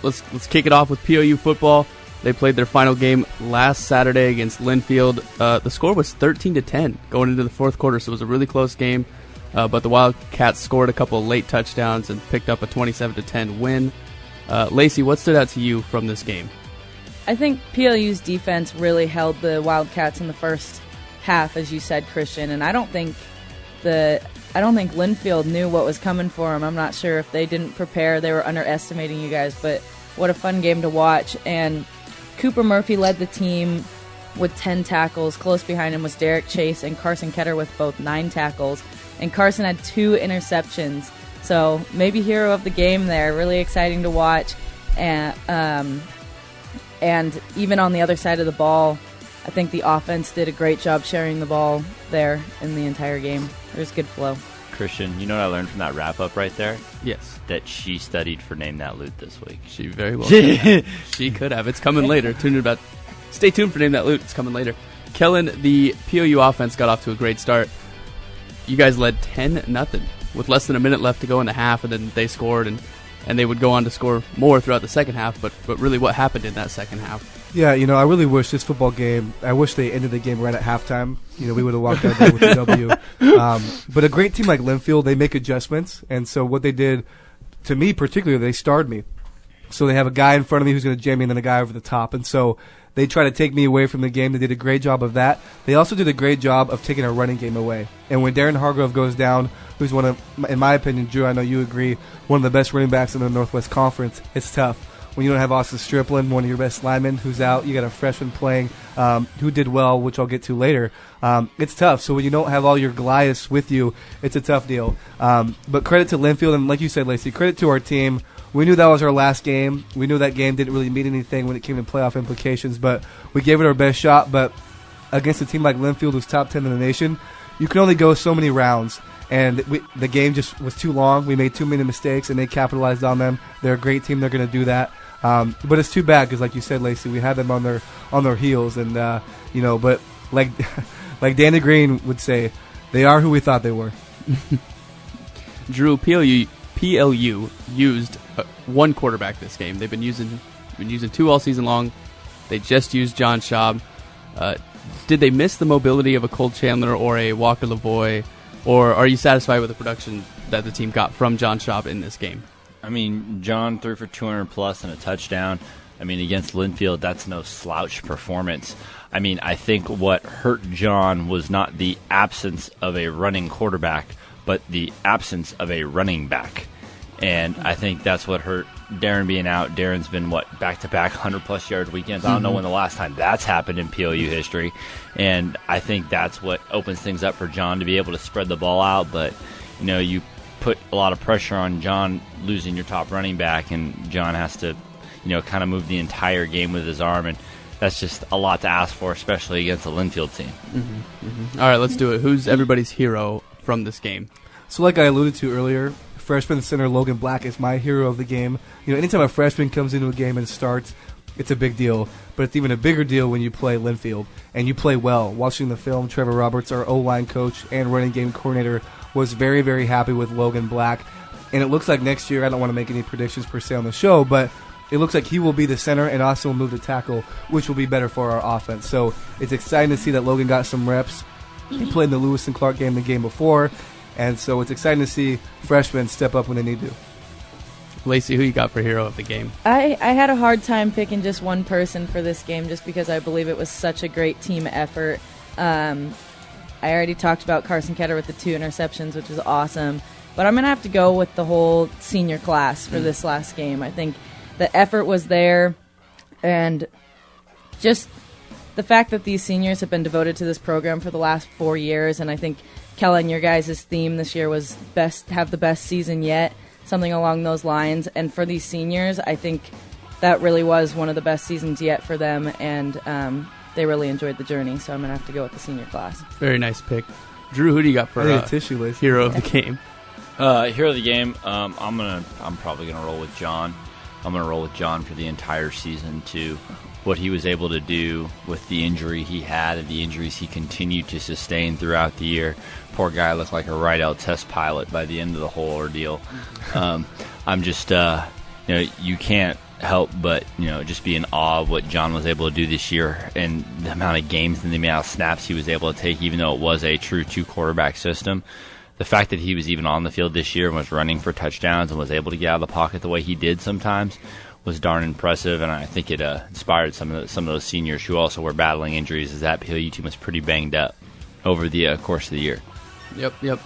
let's kick it off with PLU football. They played their final game last Saturday against Linfield. The score was 13-10 going into the fourth quarter, so it was a really close game. But the Wildcats scored a couple of late touchdowns and picked up a 27-10 win. Lacey, what stood out to you from this game? I think PLU's defense really held the Wildcats in the first half, as you said, Christian. And I don't think Linfield knew what was coming for them. I'm not sure if they didn't prepare. They were underestimating you guys, but what a fun game to watch. And Cooper Murphy led the team with 10 tackles. Close behind him was Derek Chase and Carson Ketter with both 9 tackles. And Carson had 2 interceptions. So maybe hero of the game there. Really exciting to watch. And even on the other side of the ball, I think the offense did a great job sharing the ball there in the entire game. There's good flow. Christian, you know what I learned from that wrap-up right there? Yes. That she studied for Name That Loot this week. She very well could have. She could have. It's coming later. Stay tuned for Name That Loot. It's coming later. Kellen, the PLU offense got off to a great start. You guys led 10-0 with less than a minute left to go in the half, and then they scored, and they would go on to score more throughout the second half. But really, what happened in that second half? Yeah, I really wish this football game, I wish they ended the game right at halftime. We would have walked out there with a W. But a great team like Linfield, they make adjustments. And so what they did, to me particularly, they starred me. So they have a guy in front of me who's going to jam me and then a guy over the top. And so they try to take me away from the game. They did a great job of that. They also did a great job of taking our running game away. And when Darren Hargrove goes down, who's one of, in my opinion, Drew, I know you agree, one of the best running backs in the Northwest Conference, it's tough. When you don't have Austin Striplin, one of your best linemen, who's out, you got a freshman playing who did well, which I'll get to later. It's tough. So when you don't have all your Goliaths with you, it's a tough deal. But credit to Linfield, and like you said, Lacey, credit to our team. We knew that was our last game. We knew that game didn't really mean anything when it came to playoff implications, but we gave it our best shot. But against a team like Linfield, who's top 10 in the nation, you can only go so many rounds. And the game just was too long. We made too many mistakes, and they capitalized on them. They're a great team. They're going to do that. But it's too bad because, like you said, Lacey, we had them on their heels, and but like Danny Green would say, they are who we thought they were. Drew, PLU used one quarterback this game. They've been using 2 all season long. They just used John Schaub. Did they miss the mobility of a Cole Chandler or a Walker Lavoie, or are you satisfied with the production that the team got from John Schaub in this game? I mean, John threw for 200+ and a touchdown. I mean, against Linfield, that's no slouch performance. I mean, I think what hurt John was not the absence of a running quarterback, but the absence of a running back. And I think that's what hurt Darren being out. Darren's been, back-to-back 100+ yard weekends. I don't know when the last time that's happened in PLU history. And I think that's what opens things up for John to be able to spread the ball out. But, you put a lot of pressure on John losing your top running back, and John has to, kind of move the entire game with his arm. And that's just a lot to ask for, especially against a Linfield team. All right, let's do it. Who's everybody's hero from this game? So like I alluded to earlier, freshman center Logan Black is my hero of the game. Anytime a freshman comes into a game and starts, it's a big deal. But it's even a bigger deal when you play Linfield, and you play well. Watching the film, Trevor Roberts, our O-line coach and running game coordinator, was very, very happy with Logan Black. And it looks like next year, I don't want to make any predictions per se on the show, but it looks like he will be the center and also will move to tackle, which will be better for our offense. So it's exciting to see that Logan got some reps. He played in the Lewis and Clark game the game before. And so it's exciting to see freshmen step up when they need to. Lacey, who you got for hero of the game? I had a hard time picking just one person for this game just because I believe it was such a great team effort. I already talked about Carson Ketter with the 2 interceptions, which was awesome. But I'm going to have to go with the whole senior class for this last game. I think the effort was there, and just the fact that these seniors have been devoted to this program for the last 4 years, and I think Kellen, your guys' theme this year was have the best season yet, something along those lines. And for these seniors, I think that really was one of the best seasons yet for them, and they really enjoyed the journey. So I'm going to have to go with the senior class. Very nice pick. Drew, who do you got for hero of the game? Hero of the game, I'm probably going to roll with John. I'm going to roll with John for the entire season too. What he was able to do with the injury he had and the injuries he continued to sustain throughout the year. Poor guy looked like a ride-out test pilot by the end of the whole ordeal. I'm just, you can't help but just be in awe of what John was able to do this year and the amount of games and the amount of snaps he was able to take, even though it was a true 2-quarterback system. The fact that he was even on the field this year and was running for touchdowns and was able to get out of the pocket the way he did sometimes was darn impressive, and I think it inspired some of those seniors who also were battling injuries, as that PLU team was pretty banged up over the course of the year. Yep.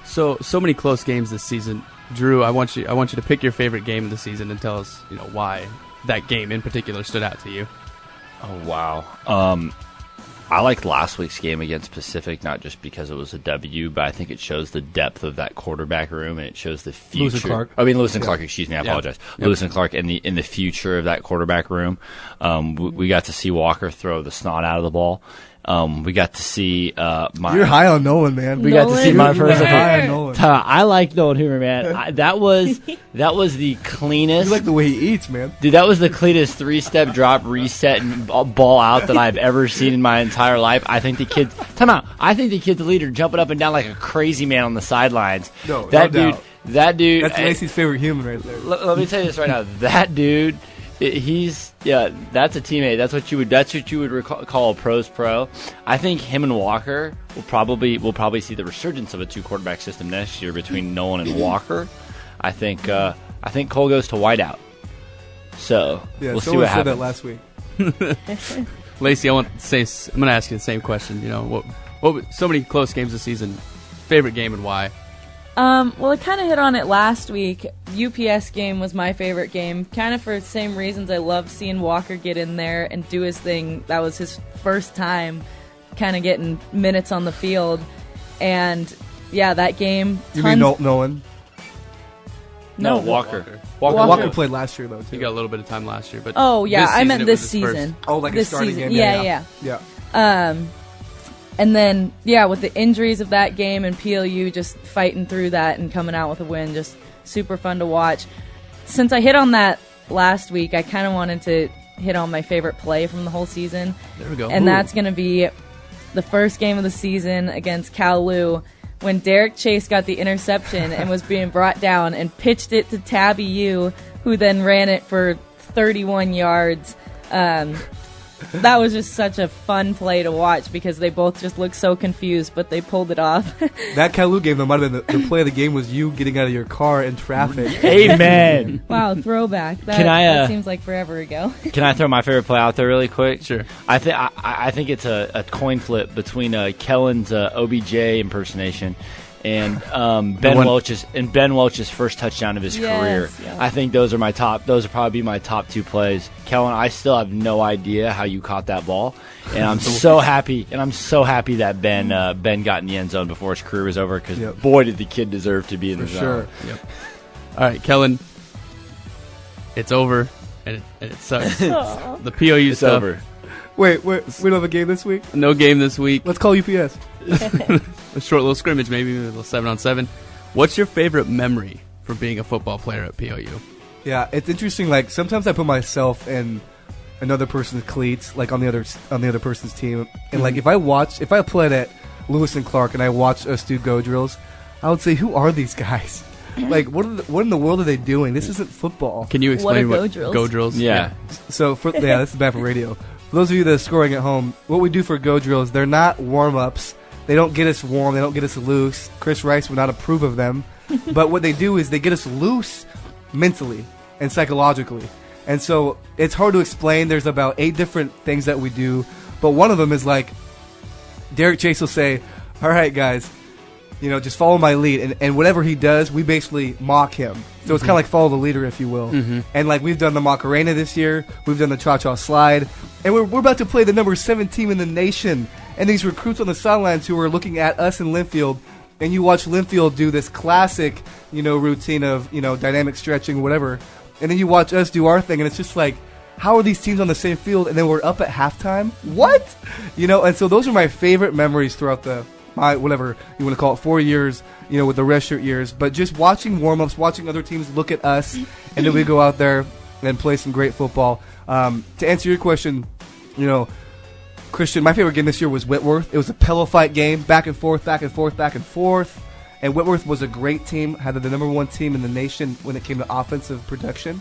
So many close games this season. Drew, I want you to pick your favorite game of the season and tell us, why that game in particular stood out to you. Oh, wow. I liked last week's game against Pacific, not just because it was a W, but I think it shows the depth of that quarterback room, and it shows the future. Lewis and Clark. Lewis and Clark, excuse me, I apologize. Yep. Lewis and Clark in the future of that quarterback room. We got to see Walker throw the snot out of the ball. We got to see You're high on Nolan, man. We got to see my first. High on Nolan. I like Nolan Hoover, man. That was the cleanest. You like the way he eats, man. Dude, that was the cleanest 3-step drop, reset, and ball out that I've ever seen in my entire life. I think the kid's the leader, jumping up and down like a crazy man on the sidelines. No dude. doubt. That dude. That's Lacey's favorite human right there. Let me tell you this right now. That dude. That's a teammate. That's what you would call a pro's pro. I think him and Walker will probably see the resurgence of a 2-quarterback system next year between Nolan and Walker. I think Cole goes to wideout. So we'll see what happens. That last week. Lacey, I'm going to ask you the same question. What so many close games this season. Favorite game and why? Well, I kind of hit on it last week. UPS game was my favorite game, kind of for the same reasons. I loved seeing Walker get in there and do his thing. That was his first time kind of getting minutes on the field. And, yeah, that game. You mean Nolan? No, Walker. Walker played last year, though, too. He got a little bit of time last year. But oh, yeah, I meant this his season. first. Oh, like this a starting season. game? Yeah. And then, with the injuries of that game and PLU just fighting through that and coming out with a win, just super fun to watch. Since I hit on that last week, I kind of wanted to hit on my favorite play from the whole season. There we go. And that's going to be the first game of the season against PLU when Derek Chase got the interception and was being brought down and pitched it to Tabby Yu, who then ran it for 31 yards. That was just such a fun play to watch because they both just looked so confused, but they pulled it off. That PLU game, though, might have been the play of the game was you getting out of your car in traffic. Amen. Wow, throwback. That seems like forever ago. Can I throw my favorite play out there really quick? Sure. I think it's a coin flip between Kellen's OBJ impersonation and Ben Welch's first touchdown of his career. Yeah. I think those are probably my top 2 plays. Kellen, I still have no idea how you caught that ball, and I'm so happy. And I'm so happy that Ben got in the end zone before his career was over because boy did the kid deserve to be in the zone. Sure. Yep. All right, Kellen. It's over, and it sucks. The POU stuff. Over. Wait, we don't have a game this week? No game this week. Let's call UPS. A short little scrimmage, maybe a little 7-on-7. What's your favorite memory from being a football player at POU? Yeah, it's interesting. Like sometimes I put myself in another person's cleats, like on the other person's team, and like if I played at Lewis and Clark and I watched us do go drills, I would say, who are these guys? Like what in the world are they doing? This isn't football. Can you explain What are what go go drills? Yeah. So this is bad for radio. For those of you that are scoring at home, what we do for go drills, they're not warm-ups. They don't get us warm. They don't get us loose. Chris Rice would not approve of them. But what they do is they get us loose mentally and psychologically. And so it's hard to explain. There's about 8 different things that we do. But one of them is like Derek Chase will say, all right, guys, just follow my lead. And whatever he does, we basically mock him. So it's kind of like follow the leader, if you will. And like we've done the Macarena this year. We've done the Cha-Cha Slide. And we're about to play the number 7 team in the nation. And these recruits on the sidelines who are looking at us in Linfield, and you watch Linfield do this classic, routine of, dynamic stretching, whatever. And then you watch us do our thing, and it's just like, how are these teams on the same field, and then we're up at halftime? What? And so those are my favorite memories throughout my whatever you want to call it, 4 years, with the red shirt years. But just watching warm-ups, watching other teams look at us, and then we go out there and play some great football. To answer your question, Christian, my favorite game this year was Whitworth. It was a pillow fight game, back and forth, back and forth, back and forth. And Whitworth was a great team, had the number one team in the nation when it came to offensive production.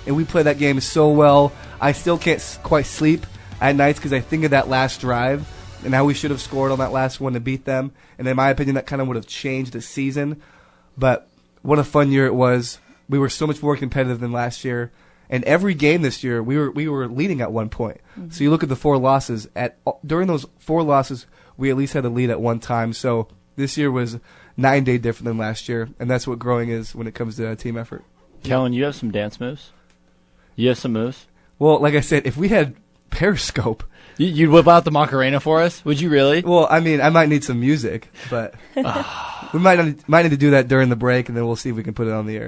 And we played that game so well. I still can't quite sleep at nights because I think of that last drive and how we should have scored on that last one to beat them. And in my opinion, that kind of would have changed the season. But what a fun year it was. We were so much more competitive than last year. And every game this year, we were leading at one point. Mm-hmm. So you look at the 4 losses. During those 4 losses, we at least had a lead at one time. So this year was 9 day different than last year. And that's what growing is when it comes to team effort. Kellen, you have some dance moves? You have some moves? Well, like I said, if we had Periscope... You'd whip out the Macarena for us? Would you really? Well, I mean, I might need some music, but we might need to do that during the break, and then we'll see if we can put it on the air.